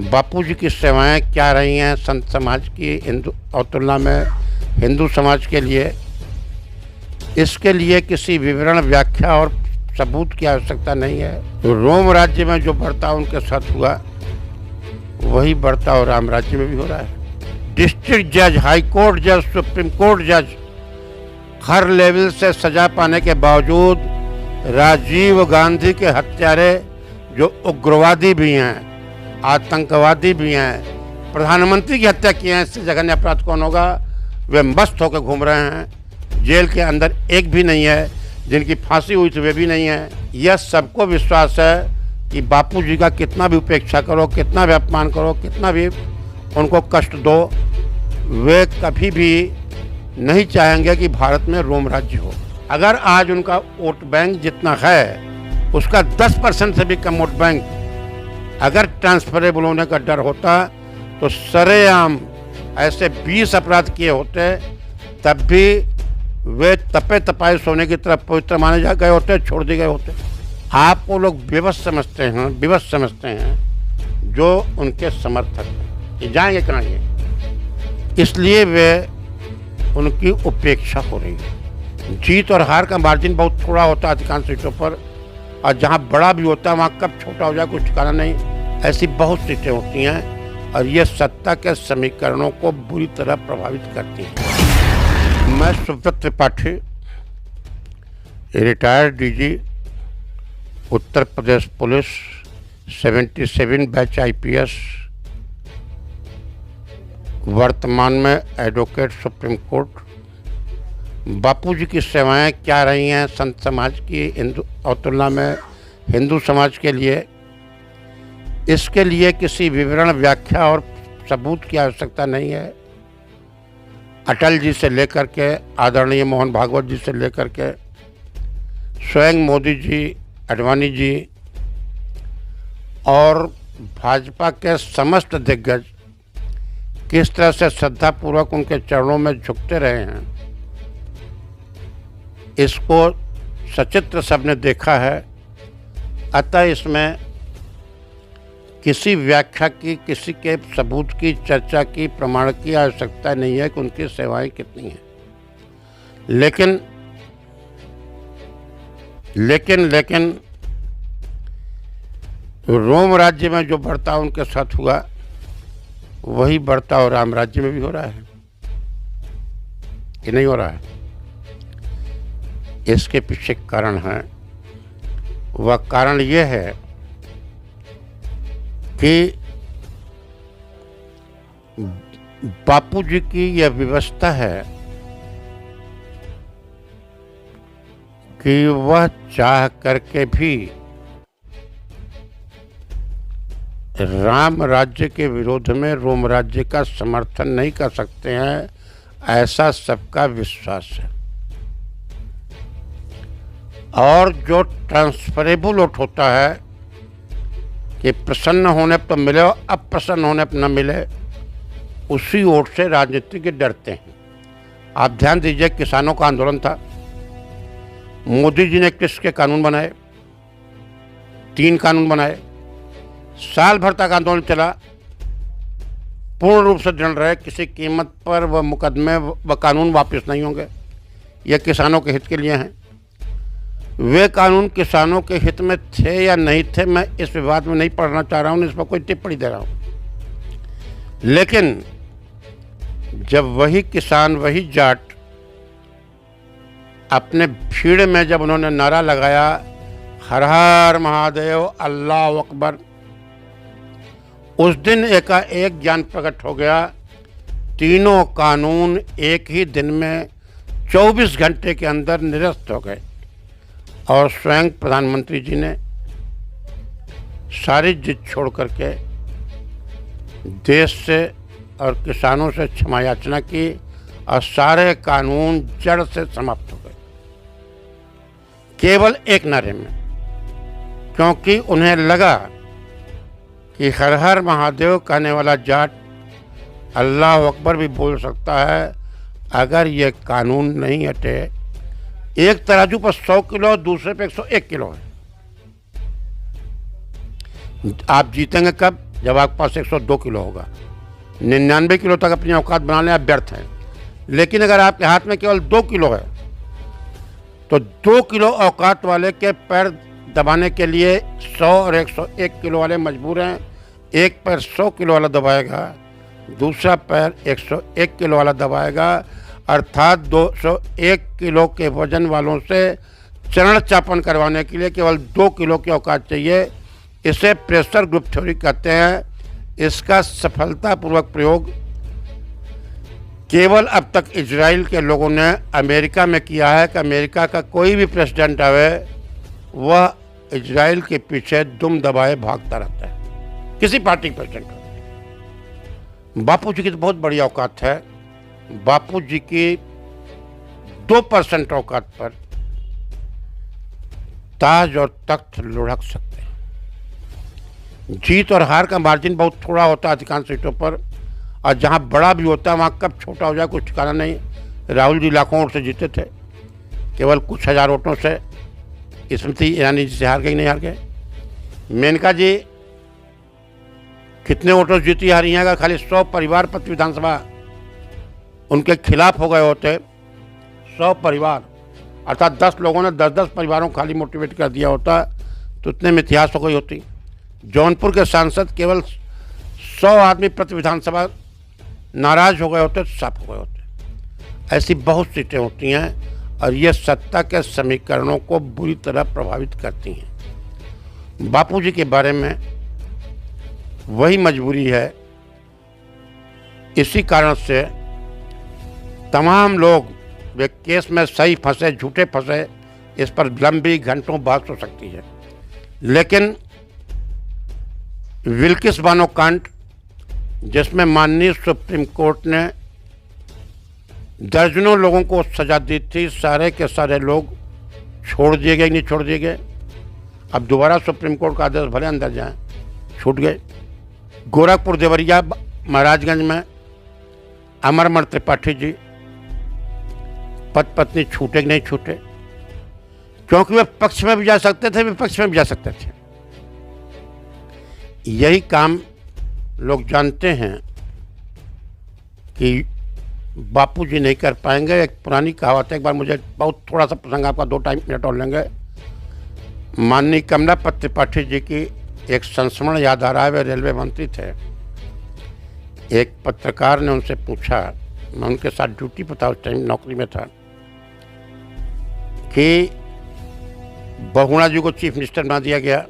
बापूजी की सेवाएं क्या रही हैं संत समाज की हिंदू और तुलना में हिंदू समाज के लिए, इसके लिए किसी विवरण, व्याख्या और सबूत की आवश्यकता नहीं है। रोम राज्य में जो बर्ताव उनके साथ हुआ वही बर्ताव राम राज्य में भी हो रहा है। डिस्ट्रिक्ट जज, हाई कोर्ट जज, सुप्रीम कोर्ट जज हर लेवल से सजा पाने के बावजूद राजीव गांधी के हत्यारे जो उग्रवादी भी हैं, आतंकवादी भी हैं, प्रधानमंत्री की हत्या की है, इससे जघन्य अपराध कौन होगा? वे मस्त होकर घूम रहे हैं। जेल के अंदर एक भी नहीं है, जिनकी फांसी हुई थी वे भी नहीं है। यह सबको विश्वास है कि बापूजी का कितना भी उपेक्षा करो, कितना भी अपमान करो, कितना भी उनको कष्ट दो, वे कभी भी नहीं चाहेंगे कि भारत में रोम राज्य हो। अगर आज उनका वोट बैंक जितना है उसका 10% से भी कम वोट बैंक अगर ट्रांसफरेबल होने का डर होता तो सरेआम ऐसे 20 अपराध किए होते, तब भी वे तपे तपाए सोने की तरफ पवित्र माने जा गए होते, छोड़ दिए गए होते। आपको लोग विवश समझते हैं जो उनके समर्थक हैं, ये जाएंगे कहाँ ये, इसलिए वे उनकी उपेक्षा हो रही है। जीत और हार का मार्जिन बहुत थोड़ा होता है अधिकांश सीटों पर, और जहाँ बड़ा भी होता है वहाँ कब छोटा हो जाए कुछ ठिकाना नहीं। ऐसी बहुत सीटें होती हैं और ये सत्ता के समीकरणों को बुरी तरह प्रभावित करती हैं। मैं Subrat Tripathi, retired DG, Uttar Pradesh police, 77 batch IPS, वर्तमान में एडवोकेट सुप्रीम कोर्ट। बापूजी की सेवाएं क्या रही हैं संत समाज की हिंदू और तुलना में हिंदू समाज के लिए, इसके लिए किसी विवरण, व्याख्या और सबूत की आवश्यकता नहीं है। अटल जी से लेकर के आदरणीय मोहन भागवत जी से लेकर के स्वयं मोदी जी, आडवाणी जी और भाजपा के समस्त दिग्गज किस तरह से श्रद्धापूर्वक उनके चरणों में झुकते रहे हैं, इसको सचित्र सबने देखा है। अतः इसमें किसी व्याख्या की, किसी के सबूत की, चर्चा की, प्रमाण की आवश्यकता नहीं है कि उनकी सेवाएं कितनी हैं। लेकिन रोम राज्य में जो बर्ताव उनके साथ हुआ वही बर्ताव राम राज्य में भी हो रहा है कि नहीं हो रहा है। इसके पीछे कारण है, वह कारण यह है कि बापूजी की यह व्यवस्था है कि वह चाह करके भी राम राज्य के विरोध में रोम राज्य का समर्थन नहीं कर सकते हैं, ऐसा सबका विश्वास है। और जो ट्रांसफरेबल वोट होता है कि प्रसन्न होने पर मिले और अप्रसन्न होने पर न मिले, उसी वोट से राजनीतिज्ञ डरते हैं। आप ध्यान दीजिए, किसानों का आंदोलन था, मोदी जी ने किसके कानून बनाए? 3 कानून बनाए। साल भर तक आंदोलन चला, पूर्ण रूप से दृढ़ रहे, किसी कीमत पर वह मुकदमे व कानून वापस नहीं होंगे, यह किसानों के हित के लिए हैं। वे कानून किसानों के हित में थे या नहीं थे, मैं इस विवाद में नहीं पढ़ना चाह रहा हूँ, इस पर कोई टिप्पणी दे रहा हूँ। लेकिन जब वही किसान, वही जाट अपने भीड़ में जब उन्होंने नारा लगाया हर हर महादेव, अल्लाह अकबर, उस दिन एकाएक ज्ञान प्रकट हो गया। तीनों कानून एक ही दिन में 24 घंटे के अंदर निरस्त हो गए और स्वयं प्रधानमंत्री जी ने सारी जिद छोड़ करके देश से और किसानों से क्षमा याचना की और सारे कानून जड़ से समाप्त हो गए, केवल एक नारे में। क्योंकि उन्हें लगा कि हर हर महादेव कहने वाला जाट अल्लाह अकबर भी बोल सकता है। अगर ये कानून नहीं हटे, एक तराजू पर 100 किलो, दूसरे पे 101 किलो है, आप जीतेंगे कब? जब आपके पास 102 किलो होगा। 99 किलो तक अपनी औकात बना लें, आप व्यर्थ हैं। लेकिन अगर आपके हाथ में केवल 2 किलो है तो 2 किलो औकात वाले के पैर दबाने के लिए 100 और 101 किलो वाले मजबूर हैं। एक पैर 100 किलो वाला दबाएगा, दूसरा पैर 101 किलो वाला दबाएगा, अर्थात 201 किलो के वजन वालों से चरण चापन करवाने के लिए केवल 2 किलो की औकात चाहिए। इसे प्रेशर ग्रुप थ्योरी कहते हैं। इसका सफलतापूर्वक प्रयोग केवल अब तक इजराइल के लोगों ने अमेरिका में किया है कि अमेरिका का कोई भी प्रेसिडेंट आवे वह इजराइल के पीछे दुम दबाए भागता रहता है, किसी पार्टी के प्रेसिडेंट का। बापू जी की तो बहुत बड़ी औकात है। बापू जी की 2% औकात पर ताज और तख्त लुढ़क सकते हैं। जीत और हार का मार्जिन बहुत थोड़ा होता है अधिकांश सीटों पर, और जहां बड़ा भी होता है वहां कब छोटा हो जाए कुछ ठिकाना नहीं। राहुल जी लाखों वोट से जीते थे, केवल कुछ हजार वोटों से। स्मृति ईरानी जी से हार गई, नहीं हार गए। मेनका जी कितने वोटों से जीती हारी हैं? अगर खाली 100 परिवार पत्र विधानसभा उनके खिलाफ हो गए होते, 100 परिवार अर्थात 10 लोगों ने 10-10 परिवारों को खाली मोटिवेट कर दिया होता तो उतने में इतिहास हो गई होती। जौनपुर के सांसद केवल 100 आदमी प्रति विधानसभा नाराज हो गए होते तो साफ हो गए होते। ऐसी बहुत सीटें होती हैं और ये सत्ता के समीकरणों को बुरी तरह प्रभावित करती हैं। बापूजी के बारे में वही मजबूरी है। इसी कारण से तमाम लोग वे केस में सही फंसे झूठे फंसे, इस पर लंबी घंटों बात हो सकती है। लेकिन विल्किस बानो कांड, जिसमें माननीय सुप्रीम कोर्ट ने दर्जनों लोगों को सजा दी थी, सारे के सारे लोग छोड़ दिए गए, नहीं छोड़ दिए गए। अब दोबारा सुप्रीम कोर्ट का आदेश भले अंदर जाए, छूट गए। गोरखपुर देवरिया महाराजगंज में अमरमल त्रिपाठी जी पति पत्नी छूटे कि नहीं छूटे? क्योंकि वे पक्ष में भी जा सकते थे, विपक्ष में भी जा सकते थे। यही काम लोग जानते हैं कि बापूजी नहीं कर पाएंगे। एक पुरानी कहावत है, एक बार मुझे बहुत थोड़ा सा प्रसंग आपका 2 मिनट और लेंगे। माननीय कमलापति त्रिपाठी जी की एक संस्मरण याद आ रहा है। वे रेलवे मंत्री थे। एक पत्रकार ने उनसे पूछा, मैं उनके साथ ड्यूटी पर था, उस टाइम नौकरी में था, कि बहुगुणा जी को चीफ मिनिस्टर बना दिया गया,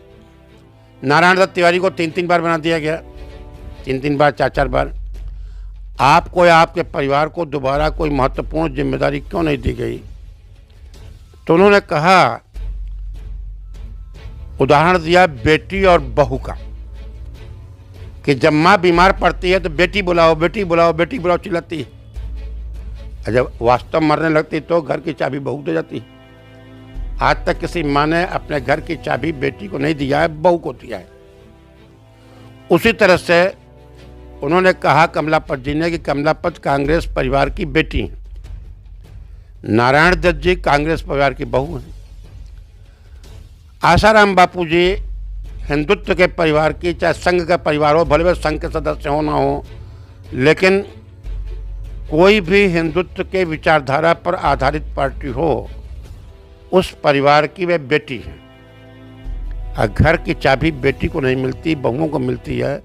नारायण दत्त तिवारी को 3-3 बार बना दिया गया, 3-3 बार 4-4 बार, आपको या आपके परिवार को दोबारा कोई महत्वपूर्ण जिम्मेदारी क्यों नहीं दी गई? तो उन्होंने कहा, उदाहरण दिया बेटी और बहू का, कि जब माँ बीमार पड़ती है तो बेटी बुलाओ बेटी बुलाओ बेटी बुलाओ चिल्लाती है, और जब वास्तव मरने लगती तो घर की चाबी बहू दे जाती है। आज तक किसी माँ ने अपने घर की चाबी बेटी को नहीं दिया है, बहू को दिया है। उसी तरह से उन्होंने कहा कमलापत जी ने कि कमलापत कांग्रेस परिवार की बेटी हैं, नारायण दत्त जी कांग्रेस परिवार की बहू हैं, आसाराम बापू जी हिंदुत्व के परिवार की, चाहे संघ का परिवार हो, भले वे संघ के सदस्य हो ना हो, लेकिन कोई भी हिंदुत्व के विचारधारा पर आधारित पार्टी हो, उस परिवार की वे बेटी है। और घर की चाबी बेटी को नहीं मिलती, बहुओं को मिलती है।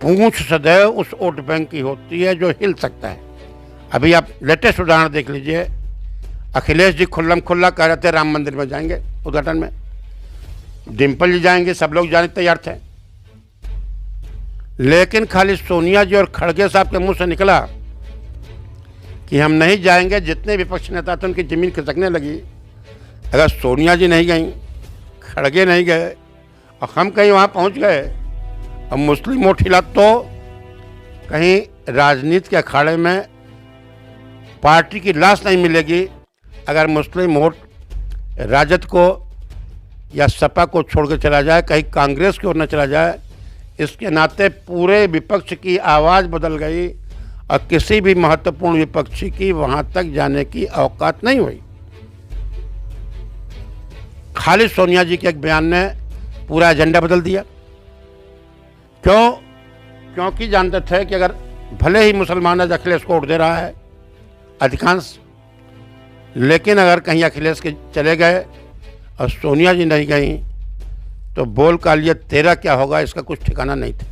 पूंछ सदैव उस वोट बैंक की होती है जो हिल सकता है। अभी आप लेटेस्ट उदाहरण देख लीजिए, अखिलेश जी खुल्लम खुल्ला कह रहे थे राम मंदिर में जाएंगे उद्घाटन में, डिम्पल जी जाएंगे, सब लोग जाने तैयार थे, लेकिन खाली सोनिया जी और खड़गे साहब के मुंह से निकला कि हम नहीं जाएंगे। जितने विपक्ष नेता थे उनकी जमीन खिसकने लगी। अगर सोनिया जी नहीं गई, खड़गे नहीं गए और हम कहीं वहाँ पहुँच गए और मुस्लिम वोट हिला तो कहीं राजनीति के अखाड़े में पार्टी की लाश नहीं मिलेगी। अगर मुस्लिम वोट राजद को या सपा को छोड़ के चला जाए, कहीं कांग्रेस की ओर न चला जाए, इसके नाते पूरे विपक्ष की आवाज़ बदल गई और किसी भी महत्वपूर्ण विपक्षी की वहाँ तक जाने की औकात नहीं हुई। खाली सोनिया जी के एक बयान ने पूरा एजेंडा बदल दिया। क्यों? क्योंकि जानते थे कि अगर भले ही मुसलमान आज अखिलेश को वोट दे रहा है अधिकांश, लेकिन अगर कहीं अखिलेश के चले गए और सोनिया जी नहीं गई तो बोल का लिए तेरा क्या होगा इसका कुछ ठिकाना नहीं था।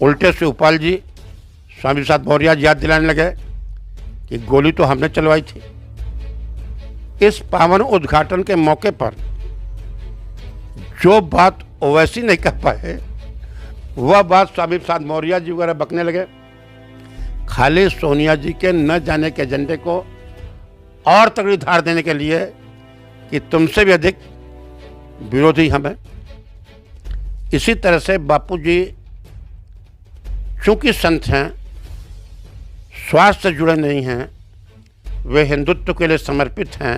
उल्टे से उपाल जी स्वामी प्रसाद मौर्य याद दिलाने लगे कि गोली तो हमने चलवाई थी। इस पावन उद्घाटन के मौके पर जो बात ओवैसी नहीं कर पाए वह बात स्वामी प्रसाद मौर्य जी वगैरह बकने लगे। खाली सोनिया जी के न जाने के एजेंडे को और तगड़ी धार देने के लिए कि तुमसे भी अधिक विरोधी हम हैं। इसी तरह से बापू जी चूंकि संत हैं, स्वास्थ्य से जुड़े नहीं हैं, वे हिंदुत्व के लिए समर्पित हैं,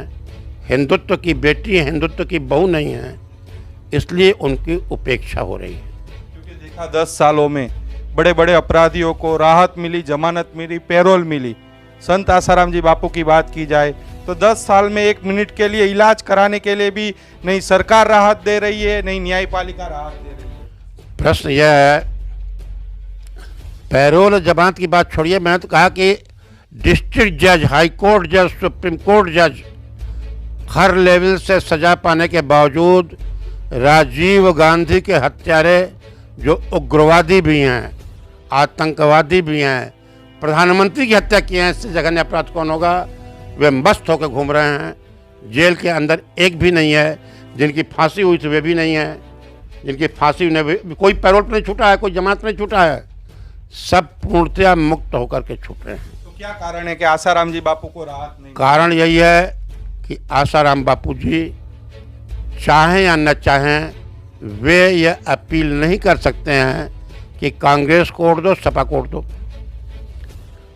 हिंदुत्व की बेटी हिंदुत्व की बहू नहीं हैं, इसलिए उनकी उपेक्षा हो रही है। क्योंकि देखा 10 सालों में बड़े बड़े अपराधियों को राहत मिली, जमानत मिली, पैरोल मिली। संत आसाराम जी बापू की बात की जाए तो 10 साल में 1 मिनट के लिए इलाज कराने के लिए भी नहीं सरकार राहत दे रही है, नहीं न्यायपालिका राहत दे रही है। प्रश्न यह है, पैरोल जमानत की बात छोड़िए, मैंने तो कहा कि डिस्ट्रिक्ट जज, हाई कोर्ट जज, सुप्रीम कोर्ट जज हर लेवल से सजा पाने के बावजूद राजीव गांधी के हत्यारे जो उग्रवादी भी हैं, आतंकवादी भी हैं, प्रधानमंत्री की हत्या किए हैं, इससे जघन्य अपराध कौन होगा? वे मस्त होकर घूम रहे हैं। जेल के अंदर एक भी नहीं है। जिनकी फांसी हुई थी वे भी नहीं है। जिनकी फांसी ने कोई पैरोल पर नहीं छूटा है, कोई जमानत नहीं छूटा है, सब पूर्णतया मुक्त होकर के छूट रहे हैं। तो क्या कारण है कि आसाराम जी बापू को राहत नहीं? कारण यही है कि आसाराम बापू जी चाहें या न चाहें वे यह अपील नहीं कर सकते हैं कि कांग्रेस को वोट दो, सपा को वोट दो।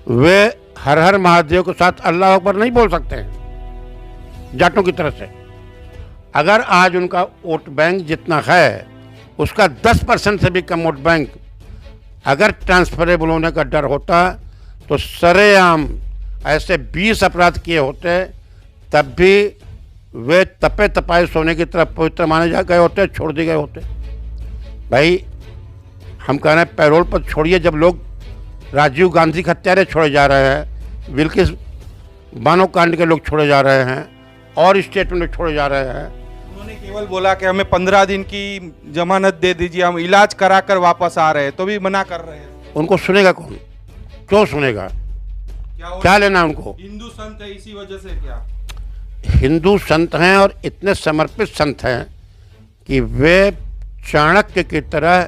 वे हर हर महादेव के साथ अल्लाह अकबर नहीं बोल सकते हैं जाटों की तरह से। अगर आज उनका वोट बैंक जितना है उसका 10% से भी कम वोट बैंक अगर ट्रांसफरेबल होने का डर होता तो सरेआम ऐसे 20 अपराध किए होते, तब भी वे तपे तपाए सोने की तरफ पवित्र माने जा गए होते, छोड़ दिए गए होते। भाई हम कह रहे हैं पैरोल पर छोड़िए, जब लोग राजीव गांधी के हत्यारे छोड़े जा रहे हैं, बिल्किस बानो कांड के लोग छोड़े जा रहे हैं और स्टेटमेंट में छोड़े जा रहे हैं। उन्होंने केवल बोला कि हमें 15 दिन की जमानत दे दीजिए, हम इलाज कराकर वापस आ रहे हैं, तो भी मना कर रहे हैं। उनको सुनेगा कौन? क्यों सुनेगा? क्या लेना उनको? हिंदू संत है इसी वजह से क्या? हिंदू संत हैं और इतने समर्पित संत हैं कि वे चाणक्य की तरह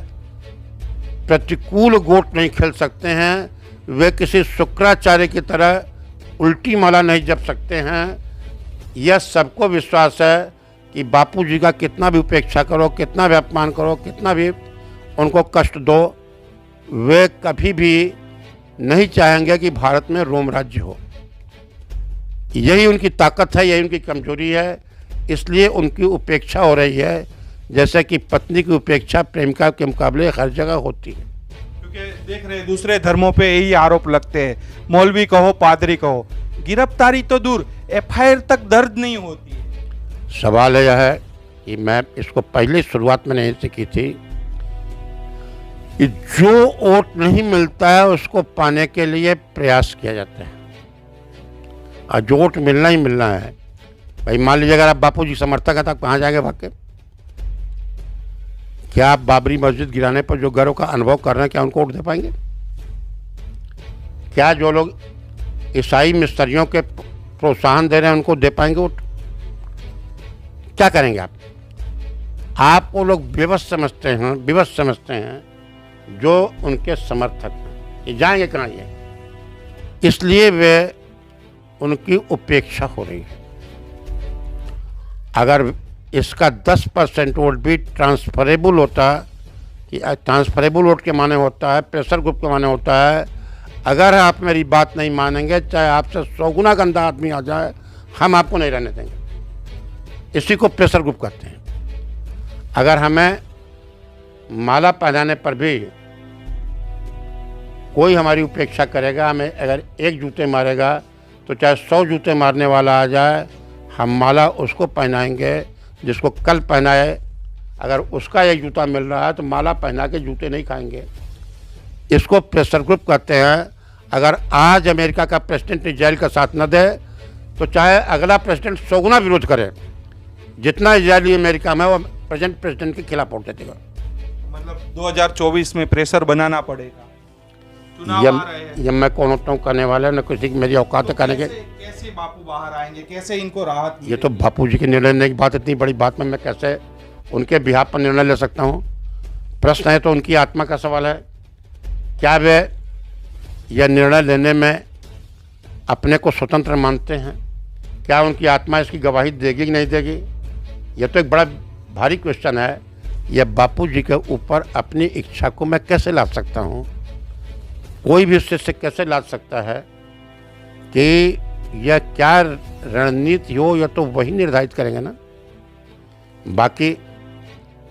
प्रतिकूल गोट नहीं खेल सकते हैं। वे किसी शुक्राचार्य की तरह उल्टी माला नहीं जप सकते हैं। यह सबको विश्वास है कि बापू जी का कितना भी उपेक्षा करो, कितना भी अपमान करो, कितना भी उनको कष्ट दो, वे कभी भी नहीं चाहेंगे कि भारत में रोम राज्य हो। यही उनकी ताकत है, यही उनकी कमजोरी है। इसलिए उनकी उपेक्षा हो रही है, जैसे कि पत्नी की उपेक्षा प्रेमिका के मुकाबले हर जगह होती है। क्योंकि देख रहे दूसरे धर्मों पे यही आरोप लगते हैं, मौलवी कहो पादरी कहो, गिरफ्तारी तो दूर FIR तक दर्ज नहीं होती है। सवाल यह है कि मैं इसको पहले शुरुआत में नहीं से की थी कि जो वोट नहीं मिलता है उसको पाने के लिए प्रयास किया जाता है, और जो वोट मिलना ही मिलना है। भाई मान लीजिए अगर आप बापू जी समर्थक हैं तो कहाँ जाएंगे भाग के? क्या आप बाबरी मस्जिद गिराने पर जो गर्व का अनुभव कर रहे हैं क्या उनको वोट दे पाएंगे? क्या जो लोग ईसाई मिस्त्रियों के प्रोत्साहन दे रहे हैं उनको दे पाएंगे वोट? क्या करेंगे आप? आप वो लोग विवश समझते हैं जो उनके समर्थक हैं। ये जाएंगे कहाँ ये? इसलिए वे उनकी उपेक्षा हो रही है। अगर इसका 10% वोट भी ट्रांसफरेबल होता, कि ट्रांसफरेबल वोट के माने होता है, प्रेशर ग्रुप के माने होता है, अगर आप मेरी बात नहीं मानेंगे, चाहे आपसे 100 गुना गंदा आदमी आ जाए, हम आपको नहीं रहने देंगे। इसी को प्रेशर ग्रुप कहते हैं। अगर हमें माला पहनाने पर भी कोई हमारी उपेक्षा करेगा, हमें अगर एक जूते मारेगा तो चाहे 100 जूते मारने वाला आ जाए, हम माला उसको पहनाएंगे जिसको कल पहनाए। अगर उसका एक जूता मिल रहा है तो माला पहना के जूते नहीं खाएंगे। इसको प्रेशर ग्रुप कहते हैं। अगर आज अमेरिका का प्रेसिडेंट इजराइल का साथ न दे तो चाहे अगला प्रेसिडेंट 100 गुना विरोध करे, जितना इजरायली अमेरिका में वो प्रेजेंट प्रेसिडेंट के खिलाफ वोट देगा। मतलब 2024 में प्रेशर बनाना पड़ेगा। चुनाव आ रहे हैं। ये मैं कौन होता हूँ करने वाला, न किसी की मेरी औकात है करने के। कैसे बापू बाहर आएंगे, कैसे इनको राहत ये तो बापू जी के निर्णय लेने की बात, इतनी बड़ी बात में मैं कैसे उनके बिहाफ पर निर्णय ले सकता हूँ। प्रश्न है तो उनकी आत्मा का सवाल है। क्या वे यह निर्णय लेने में अपने को स्वतंत्र मानते हैं? क्या उनकी आत्मा इसकी गवाही देगी कि नहीं देगी? यह तो एक बड़ा भारी क्वेश्चन है। यह बापू जी के ऊपर अपनी इच्छा को मैं कैसे लाद सकता हूँ? कोई भी उससे कैसे लाद सकता है कि यह क्या रणनीति हो, यह तो वही निर्धारित करेंगे ना। बाकी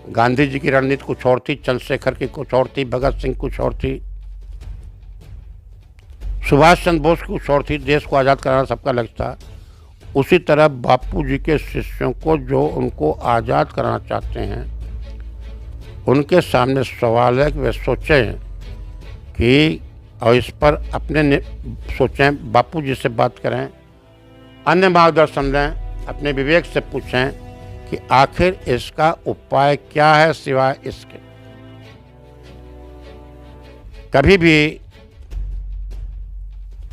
गांधी जी की रणनीति कुछ और थी, चंद्रशेखर की कुछ और थी, भगत सिंह कुछ और थी, सुभाष चंद्र बोस की कुछ और थी। देश को आज़ाद कराना सबका लक्ष्य था। उसी तरह बापू जी के शिष्यों को जो उनको आज़ाद कराना चाहते हैं, उनके सामने सवाल है कि वे सोचें कि और इस पर अपने सोचें, बापू जी से बात करें, अन्य मार्गदर्शन लें, अपने विवेक से पूछें कि आखिर इसका उपाय क्या है सिवाय इसके। कभी भी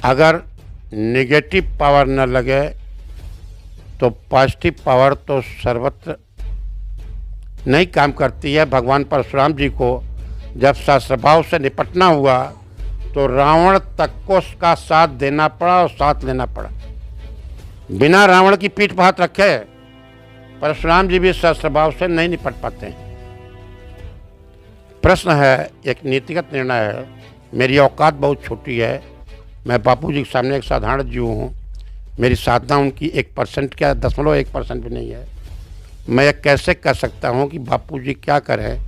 अगर नेगेटिव पावर न लगे तो पॉजिटिव पावर तो सर्वत्र नहीं काम करती है। भगवान परशुराम जी को जब सहस्त्रभाव से निपटना हुआ तो रावण तक को उसका साथ देना पड़ा और साथ लेना पड़ा। बिना रावण की पीठ पर हाथ रखे परशुराम जी भी सहस्त्रभाव से नहीं निपट पाते हैं। प्रश्न है, एक नीतिगत निर्णय है। मेरी औकात बहुत छोटी है। मैं बापू जी के सामने एक साधारण जीव हूँ। मेरी साधना उनकी 1% क्या 0.1% भी नहीं है। मैं यह कैसे कह सकता हूँ कि बापू जी क्या करें?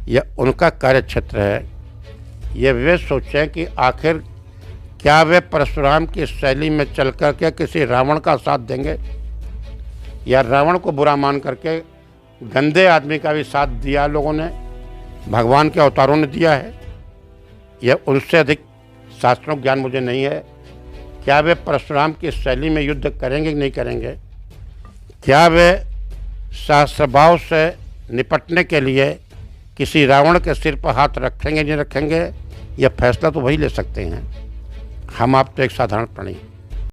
यह उनका कार्य क्षेत्र है। ये वे सोचें कि आखिर क्या वे परशुराम की शैली में चल कर के किसी रावण का साथ देंगे, या रावण को बुरा मान करके गंदे आदमी का भी साथ दिया लोगों ने, भगवान के अवतारों ने दिया है। यह उनसे अधिक शास्त्रों ज्ञान मुझे नहीं है। क्या वे परशुराम की शैली में युद्ध करेंगे कि नहीं करेंगे? क्या वे सहस्त्रभाव से निपटने के लिए किसी रावण के सिर पर हाथ रखेंगे नहीं रखेंगे? यह फैसला तो वही ले सकते हैं। हम आप तो एक साधारण प्राणी।